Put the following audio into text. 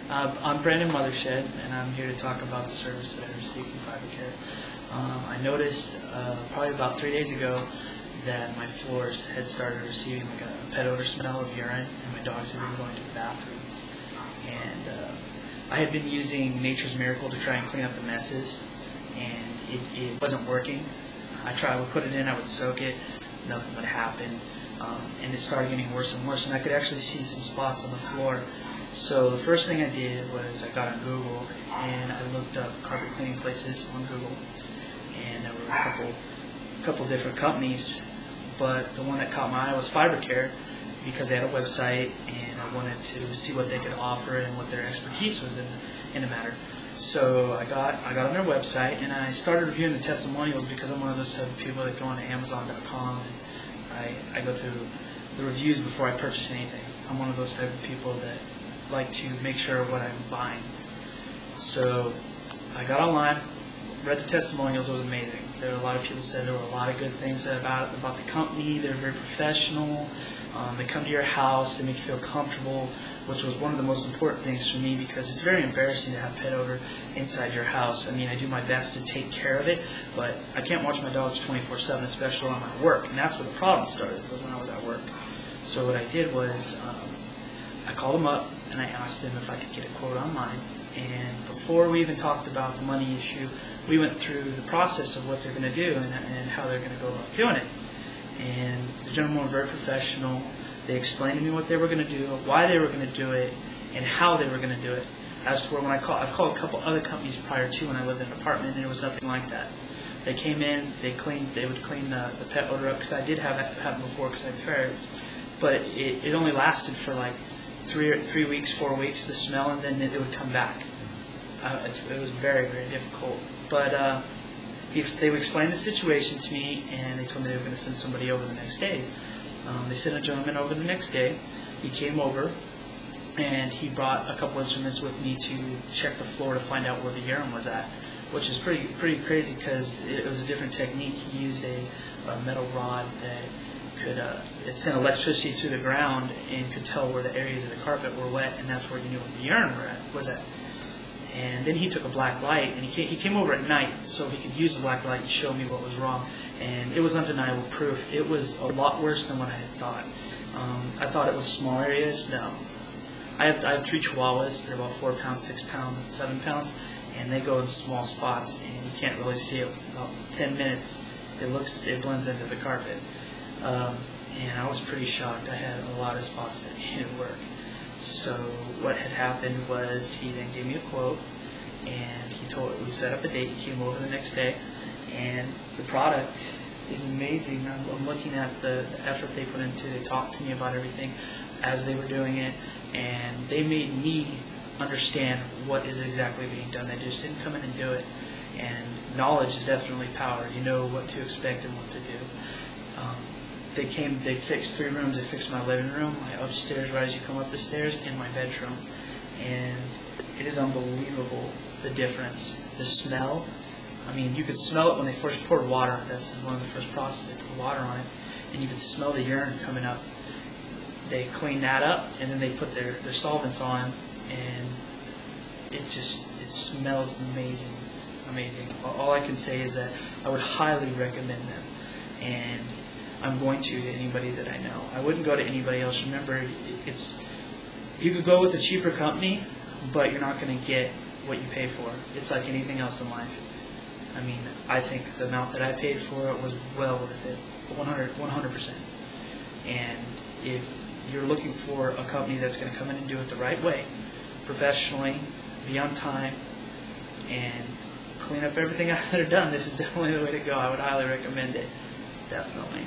I'm Brandon Mothershed, and I'm here to talk about the service that I received from FiberCare. I noticed probably about 3 days ago that my floors had started receiving like a pet odor smell of urine, and my dogs had been going to the bathroom. And I had been using Nature's Miracle to try and clean up the messes, and it wasn't working. I would put it in, I would soak it, nothing would happen, and it started getting worse and worse, and I could actually see some spots on the floor. So the first thing I did was I got on Google and I looked up carpet cleaning places on Google, and there were a couple different companies, but the one that caught my eye was FiberCare because they had a website, and I wanted to see what they could offer and what their expertise was in the matter. So I got on their website and I started reviewing the testimonials because I'm one of those type of people that go on to Amazon.com and I go through the reviews before I purchase anything. I'm one of those type of people that like to make sure what I'm buying. So I got online, read the testimonials. It was amazing. There were a lot of people said there were a lot of good things about the company. They're very professional. They come to your house, they make you feel comfortable, which was one of the most important things for me because it's very embarrassing to have pet odor inside your house. I mean, I do my best to take care of it, but I can't watch my dogs 24/7, especially on my work, and that's where the problem started, was when I was at work. So what I did was I called them up and I asked them if I could get a quote online. And before we even talked about the money issue, we went through the process of what they're going to do and how they're going to go about doing it. And the gentlemen were very professional. They explained to me what they were going to do, why they were going to do it, and how they were going to do it. As to where I've called a couple other companies prior to when I lived in an apartment, and it was nothing like that. They came in, they would clean the pet odor up, because I did have it happen before because I had ferrets, but it only lasted for like 3 weeks, 4 weeks, the smell, and then it would come back. It was very, very difficult. But they would explain the situation to me, and they told me they were going to send somebody over the next day. They sent a gentleman over the next day. He came over, and he brought a couple instruments with me to check the floor to find out where the urine was at, which is pretty crazy because it was a different technique. He used a metal rod that it sent electricity to the ground and could tell where the areas of the carpet were wet, and that's where you knew where the urine was at. And then he took a black light, and he came over at night so he could use the black light and show me what was wrong. And it was undeniable proof. It was a lot worse than what I had thought. I thought it was small areas. No. I have 3 Chihuahuas. They're about 4 pounds, 6 pounds, and 7 pounds, and they go in small spots, and you can't really see it. About 10 minutes, it blends into the carpet. And I was pretty shocked. I had a lot of spots that needed work. So what had happened was he then gave me a quote, and we set up a date. He came over the next day, and the product is amazing. I'm looking at the effort they put into it. They talked to me about everything as they were doing it, and they made me understand what is exactly being done. They just didn't come in and do it. And knowledge is definitely power. You know what to expect and what to do. They fixed 3 rooms. They fixed my living room, my upstairs right as you come up the stairs, and my bedroom. And it is unbelievable, the difference. The smell, I mean, you could smell it when they first poured water on it. That's one of the first processes. They put water on it, and you could smell the urine coming up. They cleaned that up, and then they put their solvents on, and it smells amazing, amazing. All I can say is that I would highly recommend them, and I'm going to anybody that I know. I wouldn't go to anybody else. Remember, you could go with a cheaper company, but you're not going to get what you pay for. It's like anything else in life. I mean, I think the amount that I paid for it was well worth it, 100%. And if you're looking for a company that's going to come in and do it the right way, professionally, be on time, and clean up everything after they're done, this is definitely the way to go. I would highly recommend it. Definitely.